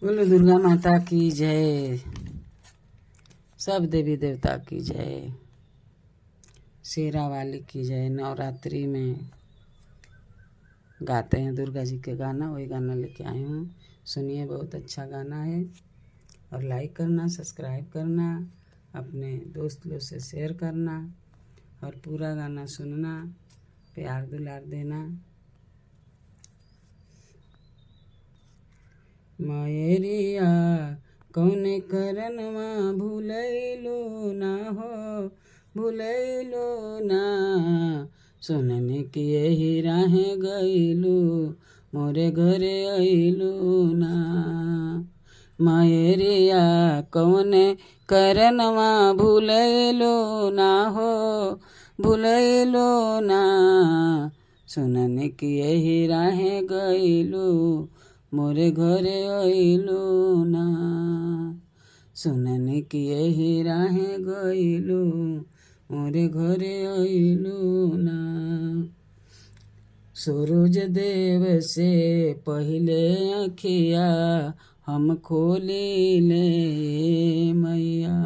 बोलो दुर्गा माता की जय, सब देवी देवता की जय, शेरा वाली की जय। नवरात्रि में गाते हैं दुर्गा जी के गाना, वही गाना लेके आई हूँ। सुनिए, बहुत अच्छा गाना है। और लाइक करना, सब्सक्राइब करना, अपने दोस्त लोग से शेयर करना और पूरा गाना सुनना, प्यार दुलार देना। मायरिया कौन करनवा भूलैलो ना हो, भूलैलो ना, सुनने की यही राहें गईलू, मोरे घरे अइलू ना। मायरिया कौन करनवा भूलैलो ना हो, भूलैलो ना, सुनने की यही राहें गईलू, मोरे घरे अइलू ना, सुनने की यही राहें गइलू, मोरे घरे अइलू ना। सूरज देव से पहले अखिया हम खोली ले मैया,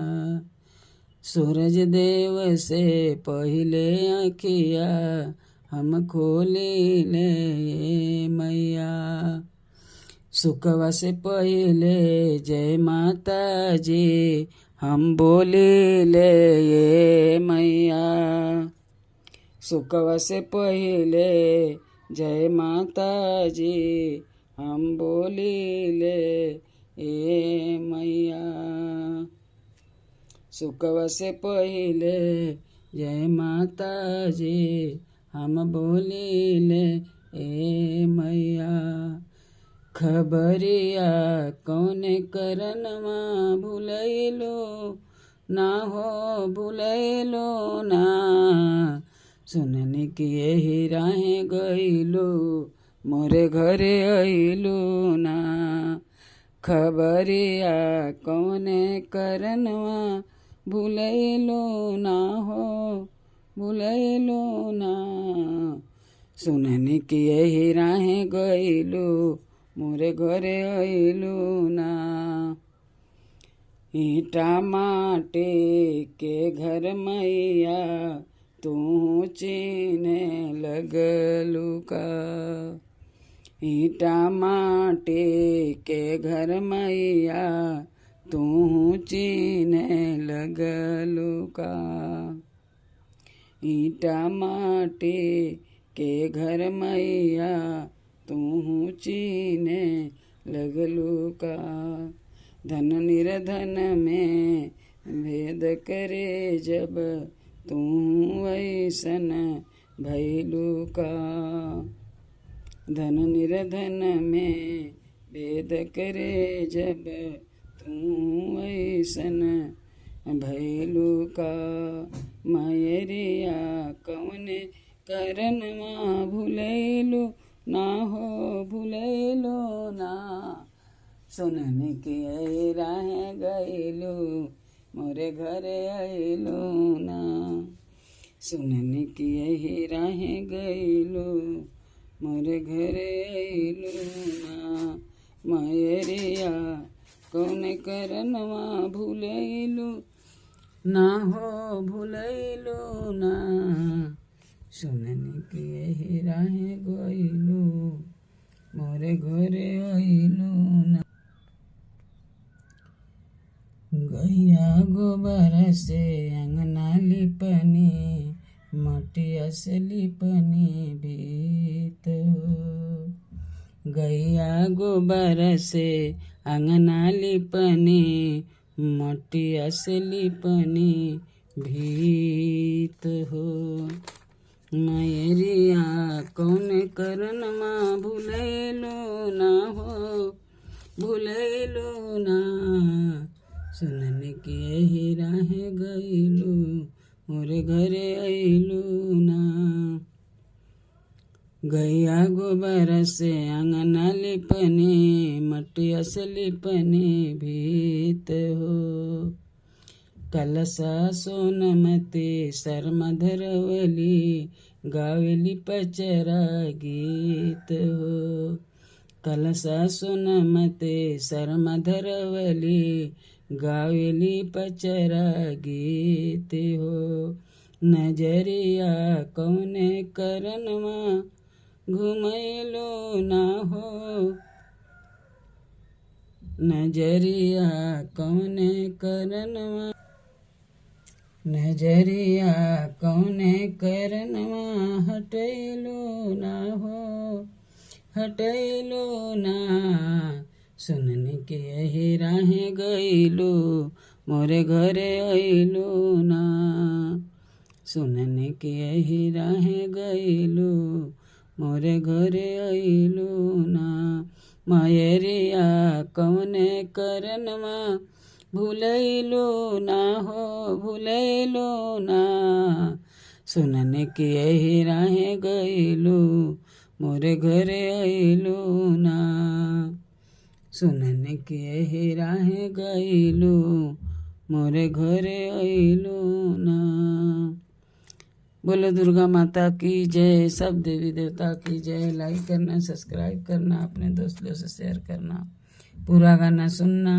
सूरज देव से पहले अखिया हम खोली ले मैया, सुकवा से पहले जय माता जी हम बोली ले ये मैया, सुकवा से पहले जय माता जी हम बोली ले ये मैया, सुकवा से पहले जय माता जी हम बोली ले ए मैया। खबरिया कौन करनवा भूलैलो ना हो, भूलैलो ना, सुनने की यही राहें गइलो, मोरे घरे अइलू ना। खबरिया कौन करनवा भूलैलो ना हो, भूलैलो ना, सुनने की यही राहें गइलू, मोरे घरे अइलू ना। ईटा माटी के घर मैया तू चीने लगलू का, ईटा माटी के घर मैया तू चीने लगलू का, ईटा माटी के घर मैया तू चीने लगलू का। धन निर्धन में भेद करे जब तू ऐसन भैलू का, धन निर्धन में भेद करे जब तू ऐसन भैलू का। मायरिया कौन करनवा भूलैलू ना हो, भूलैलो ना, सुनने की राहें गइलू, मोरे घरे अइलू ना, सुनने की यही राहें गइलू, मोरे घरे अइलू ना। मायरिया कौन करनवा भूलैलू ना हो, भूलैलो ना, सुनने की यही राहें गइलू, मोरे घरे अइलू ना। गैया गोबर से अंगना लिपनी, मटिया से लिपनी भीत हो, गैया गोबर से अंगना लिपनी, मटिया से लिपनी भीत हो। मायरिया कौन करनवा भूलैलो ना हो, भूलैलो ना, सुनने की यही राहें गइलू, मोरे घरे अइलू ना। गैया गोबर से अंगना लिपनी, मटिया से लिपनी भीत हो, कलसा सोनमती शर्मा धरवली, गावेली पचरा गीत हो, कलसा सुन मते शर्मा धरवली गावेली पचरा गीत हो। नजरिया कौने करनमा घुमैलो ना हो। नजरिया कौने करनमा नजरिया कौने करनमा हटैलो ना हो। हटैलो ना सुनन के यही राहे गईलो मोरे घरे अइलो ना। सुनन के यही राहे गईलो मोरे घरे अइलो ना। मायरिया कौने करनमा भूलैलो ना हो। भूलैलो ना सुनन के यही राहे गईलो मोरे घरे अइलो ना। सुनन के यही राहे गईलो मोरे घरे अइलो ना। बोलो दुर्गा माता की जय। सब देवी देवता की जय। लाइक करना, सब्सक्राइब करना, अपने दोस्तों से शेयर करना, पूरा गाना सुनना।